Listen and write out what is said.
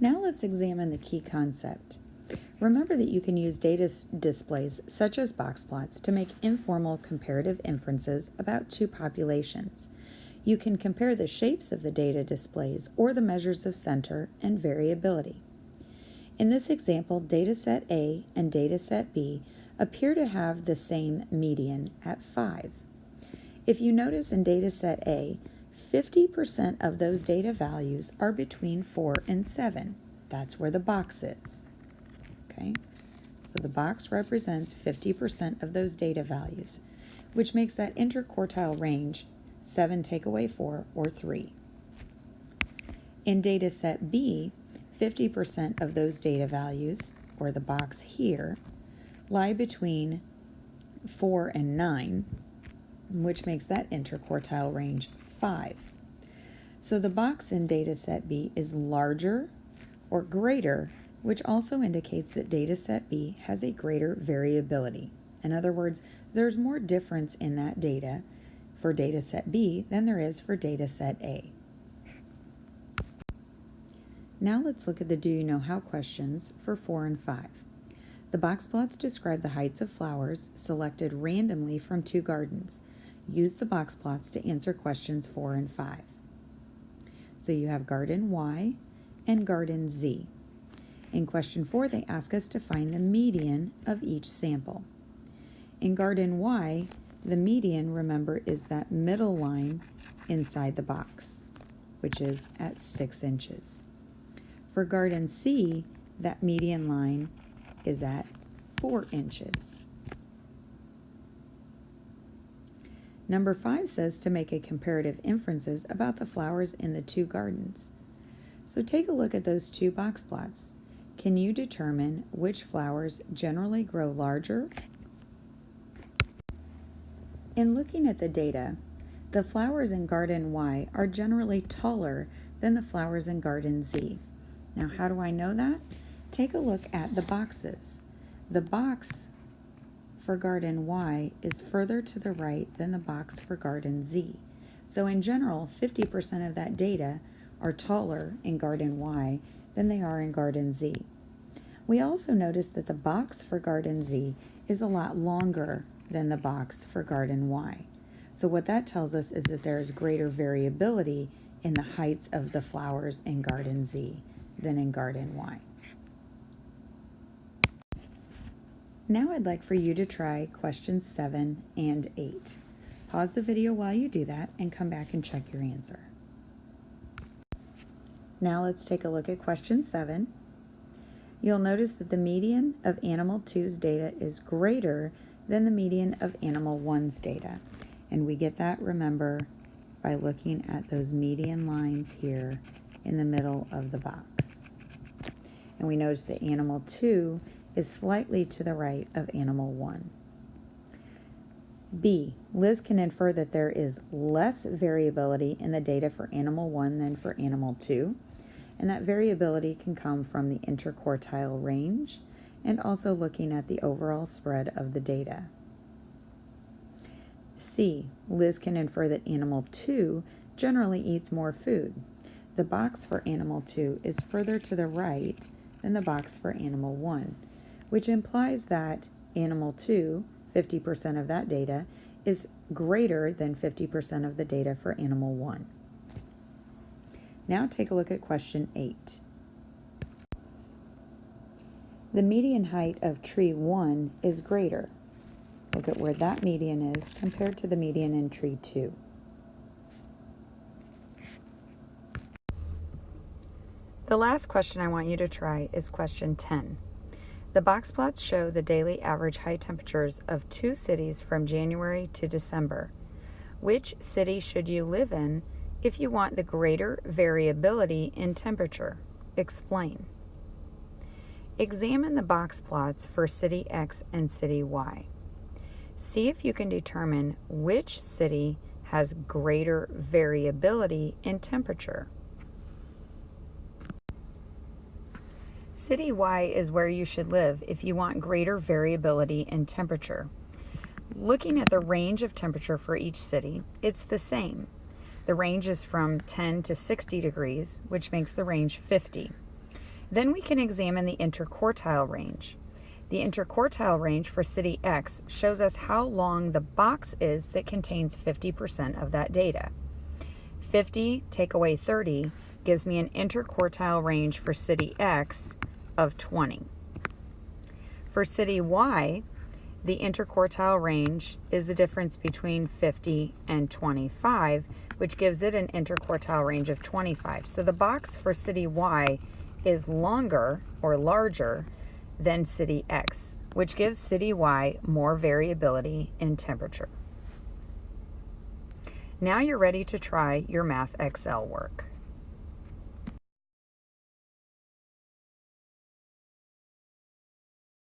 Now let's examine the key concept. Remember that you can use data displays such as box plots to make informal comparative inferences about two populations. You can compare the shapes of the data displays or the measures of center and variability. In this example, dataset A and dataset B appear to have the same median at 5. If you notice in dataset A, 50% of those data values are between 4 and 7. That's where the box is. Okay? So the box represents 50% of those data values, which makes that interquartile range 7 take away 4, or 3. In dataset B, 50% of those data values, or the box here, lie between 4 and 9, which makes that interquartile range 5. So the box in dataset B is larger or greater, which also indicates that dataset B has a greater variability. In other words, there's more difference in that data for dataset B than there is for dataset A. Now let's look at the Do You Know How questions for 4 and 5. The box plots describe the heights of flowers selected randomly from 2 gardens. Use the box plots to answer questions 4 and 5. So you have garden Y and garden Z. In question 4, they ask us to find the median of each sample. In garden Y, the median, remember, is that middle line inside the box, which is at 6 inches. For garden C, that median line is at 4 inches. Number 5 says to make a comparative inferences about the flowers in the 2 gardens. So take a look at those 2 box plots. Can you determine which flowers generally grow larger? In looking at the data, the flowers in garden Y are generally taller than the flowers in garden Z. Now, how do I know that? Take a look at the boxes. The box for garden Y is further to the right than the box for garden Z. So in general, 50% of that data are taller in garden Y than they are in garden Z. We also notice that the box for garden Z is a lot longer than the box for garden Y. So what that tells us is that there is greater variability in the heights of the flowers in garden Z than in garden Y. Now I'd like for you to try questions 7 and 8. Pause the video while you do that and come back and check your answer. Now let's take a look at question 7. You'll notice that the median of animal 2's data is greater than the median of animal 1's data. And we get that, remember, by looking at those median lines here in the middle of the box. And we notice that animal 2 is slightly to the right of animal 1. B, Liz can infer that there is less variability in the data for animal 1 than for animal 2, and that variability can come from the interquartile range and also looking at the overall spread of the data. C, Liz can infer that animal 2 generally eats more food. The box for animal 2 is further to the right than the box for animal 1, which implies that animal 2, 50% of that data, is greater than 50% of the data for animal 1. Now take a look at question 8. The median height of tree 1 is greater. Look at where that median is compared to the median in tree 2. The last question I want you to try is question 10. The box plots show the daily average high temperatures of 2 cities from January to December. Which city should you live in if you want the greater variability in temperature? Explain. Examine the box plots for city X and city Y. See if you can determine which city has greater variability in temperature. City Y is where you should live if you want greater variability in temperature. Looking at the range of temperature for each city, it's the same. The range is from 10 to 60 degrees, which makes the range 50. Then we can examine the interquartile range. The interquartile range for city X shows us how long the box is that contains 50% of that data. 50 take away 30 gives me an interquartile range for city X of 20. For city Y, the interquartile range is the difference between 50 and 25, which gives it an interquartile range of 25. So the box for city Y is longer or larger than city X, which gives city Y more variability in temperature. Now you're ready to try your Math Excel work.